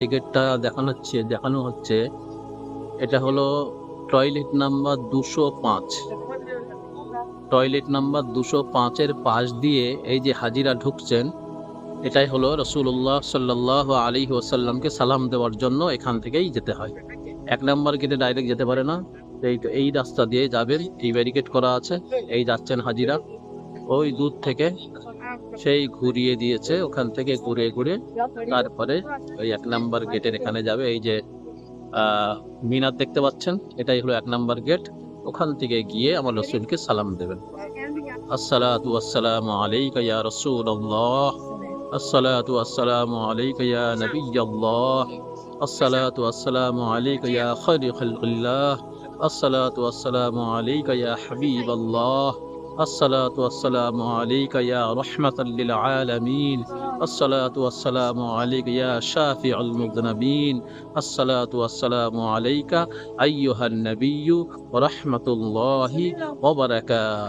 টিকিটটা দেখানো হচ্ছে এটা হলো টয়লেট নাম্বার 205। টয়লেট নাম্বার 205-এর পাশ দিয়ে এই যে হাজিরা ঢুকছেন, এটাই হলো রাসূলুল্লাহ সাল্লাল্লাহু আলাইহি ওয়াসাল্লামকে সালাম দেওয়ার জন্য এখান থেকেই যেতে হয়। 1 নাম্বার গেটে ডাইরেক্ট যেতে পারে না। এই রাস্তা দিয়ে যাবেন, এই ব্যারিকেড করা আছে। এই যাচ্ছেন হাজিরা, ওই দূর থেকে সেই ঘুরিয়ে দিয়েছে, ওখান থেকে ঘুরে ঘুরে তারপরে ওই 1 নাম্বার গেটের এখানে যাবে। এই যে মিনার দেখতে পাচ্ছেন, এটাই হলো 1 নাম্বার গেট। ওখান থেকে গিয়ে আমার রাসূলকে সালাম দেবেন। আসসালাতু ওয়াসসালামু আলাইকা ইয়া রাসূলুল্লাহ, আসসালাতু ওয়াসসালামু আলাইকা ইয়া নবিয়্যাল্লাহ, আসসালাতু ওয়াসসালামু আলাইকা ইয়া খায়রুল খালকিল্লাহ, আসসালাতু ওয়াসসালামু আলাইকা ইয়া হাবিবাল্লাহ, আসসালাতু ওয়াসসালামু আলাইকা ইয়া রাহমাতাল লিল আলামিন, আসসালাতু ওয়াসসালামু আলাইকা ইয়া শাফিউল মুযনিবিন, আসসালাতু ওয়াসসালামু আলাইকা আইয়ুহান নাবিয়্যু ওয়া রাহমাতুল্লাহি ওয়া বারাকাতুহু।